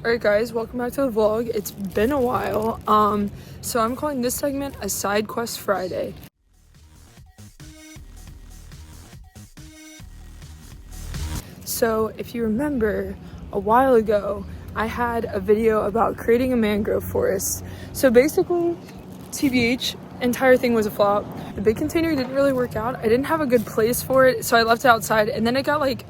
Alright guys, welcome back to the vlog. It's been a while. So I'm calling this segment a Side Quest Friday. So if you remember, a while ago, I had a video about creating a mangrove forest. So basically, TBH, entire thing was a flop. The big container didn't really work out. I didn't have a good place for it, so I left it outside, and then it got like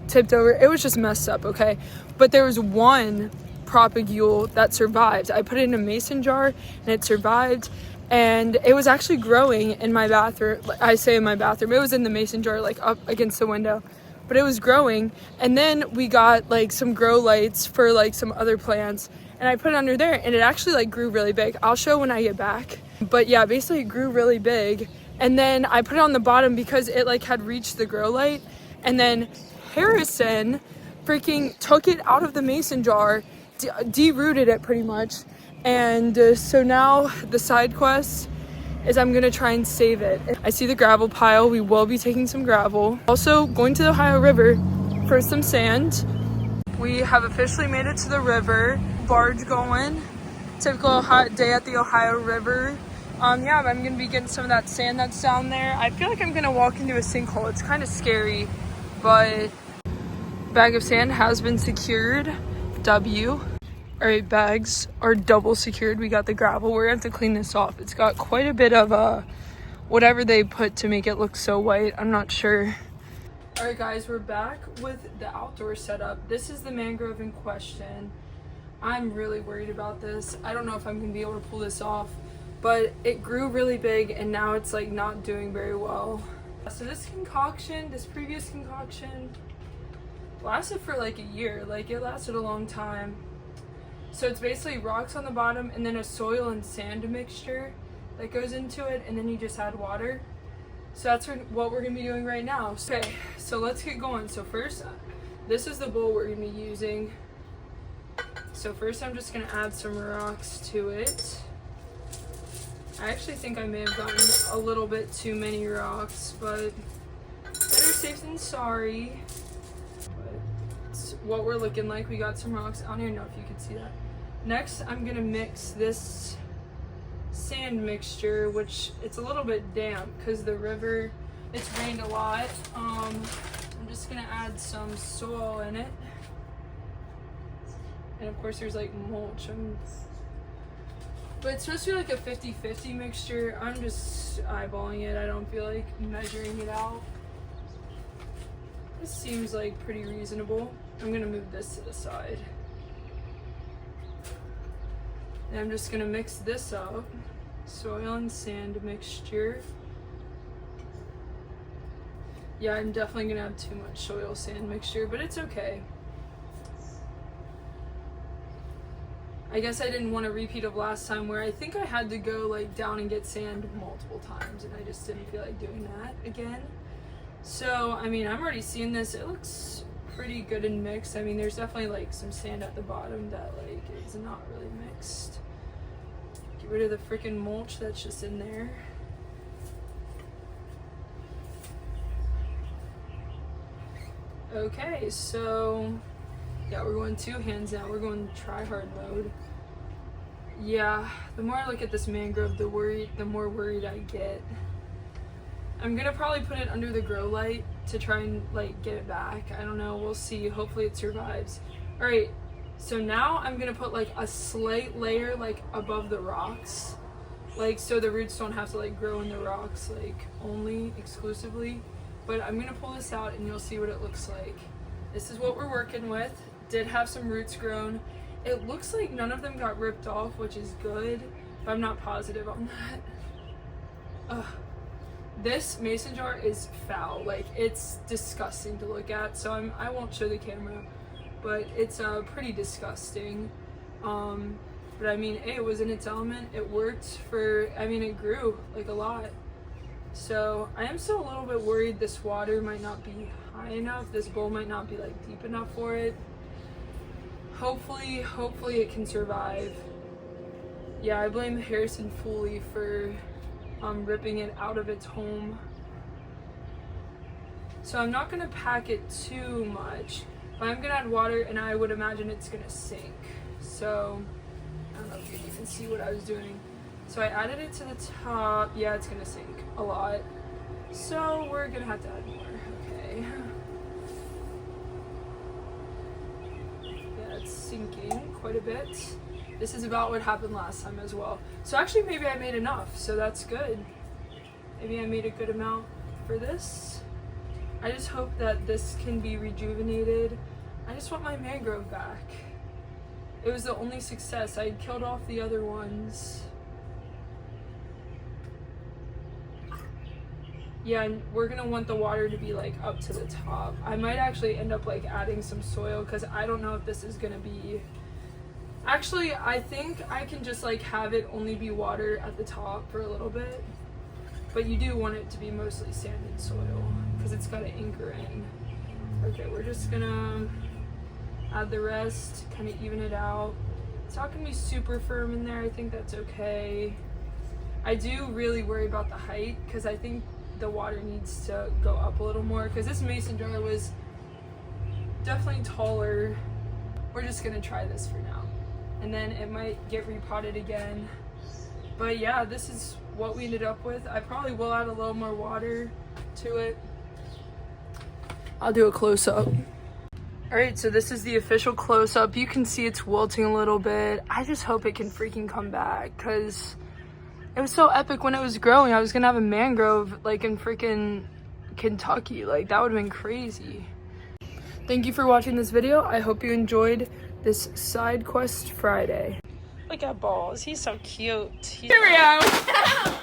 tipped over. It was just messed up, okay? But there was one propagule that survived. I put it in a mason jar and it survived, and it was actually growing in my bathroom. I say in my bathroom, it was in the mason jar, like up against the window, but it was growing. And then we got like some grow lights for like some other plants, and I put it under there, and it actually like grew really big. I'll show when I get back. But yeah, basically it grew really big, and then I put it on the bottom because it like had reached the grow light, and then Harrison freaking took it out of the mason jar, de-rooted it pretty much, and so now the side quest is I'm gonna try and save it. I see the gravel pile. We will be taking some gravel. Also going to the Ohio River for some sand. We have officially made it to the river. Barge going. Typical hot day at the Ohio River. Yeah, I'm gonna be getting some of that sand that's down there. I feel like I'm gonna walk into a sinkhole. It's kind of scary, but bag of sand has been secured. W. Alright, bags are double secured. We got the gravel. We're gonna have to clean this off. It's got quite a bit of whatever they put to make it look so white. I'm not sure. Alright guys, we're back with the outdoor setup. This is the mangrove in question. I'm really worried about this. I don't know if I'm gonna be able to pull this off, but it grew really big and now it's like not doing very well. So this previous concoction lasted for like a year. Like, it lasted a long time. So it's basically rocks on the bottom and then a soil and sand mixture that goes into it, and then you just add water. So that's what we're gonna be doing right now. Okay, so let's get going. So first, this is the bowl we're gonna be using. So first I'm just gonna add some rocks to it. I actually think I may have gotten a little bit too many rocks, but better safe than sorry. What we're looking like. We got some rocks. I don't even know if you can see that. Next, I'm gonna mix this sand mixture, which it's a little bit damp because the river, it's rained a lot. I'm just gonna add some soil in it, and of course there's like mulch. But it's supposed to be like a 50-50 mixture. I'm just eyeballing it. I don't feel like measuring it out. This seems like pretty reasonable. I'm gonna move this to the side. And I'm just gonna mix this up. Soil and sand mixture. Yeah, I'm definitely gonna have too much soil sand mixture, but it's okay. I guess I didn't want a repeat of last time where I think I had to go like down and get sand multiple times, and I just didn't feel like doing that again. So, I mean, I'm already seeing this. It looks pretty good and mixed. I mean, there's definitely like some sand at the bottom that like is not really mixed. Get rid of the freaking mulch that's just in there. Okay, so yeah, we're going 2 hands now. We're going try hard mode. Yeah, the more I look at this mangrove, the more worried I get. I'm gonna probably put it under the grow light to try and like get it back. I don't know, we'll see. Hopefully it survives. All right, so now I'm gonna put like a slight layer like above the rocks, like so the roots don't have to like grow in the rocks like only exclusively. But I'm gonna pull this out and you'll see what it looks like. This is what we're working with. Did have some roots grown. It looks like none of them got ripped off, which is good, but I'm not positive on that. Ugh. This mason jar is foul. Like, it's disgusting to look at, so I won't show the camera, but it's pretty disgusting. But I mean, hey, it was in its element. It worked for, I mean, it grew like a lot. So I am still a little bit worried this water might not be high enough. This bowl might not be like deep enough for it. Hopefully it can survive. Yeah, I blame Harrison fully for ripping it out of its home. So I'm not gonna pack it too much. But I'm gonna add water, and I would imagine it's gonna sink. So I don't know if you can even see what I was doing. So I added it to the top. Yeah, it's gonna sink a lot. So we're gonna have to add more. Okay. Yeah, it's sinking quite a bit. This is about what happened last time as well. So actually maybe I made enough, so that's good. Maybe I made a good amount for this. I just hope that this can be rejuvenated. I just want my mangrove back. It was the only success. I killed off the other ones. Yeah, and we're gonna want the water to be like up to the top. I might actually end up like adding some soil because I don't know if this is gonna be... Actually, I think I can just like have it only be water at the top for a little bit. But you do want it to be mostly sand and soil because it's got to anchor in. Okay, we're just gonna add the rest, kind of even it out. It's not gonna be super firm in there. I think that's okay. I do really worry about the height because I think the water needs to go up a little more because this mason jar was definitely taller. We're just gonna try this for now, and then it might get repotted again. But yeah, this is what we ended up with. I probably will add a little more water to it. I'll do a close-up. Alright, so this is the official close-up. You can see it's wilting a little bit. I just hope it can freaking come back because it was so epic when it was growing. I was gonna have a mangrove like in freaking Kentucky. Like, that would have been crazy. Thank you for watching this video. I hope you enjoyed this SIDEQUEST Friday. Look at Balls, he's so cute. Here we go.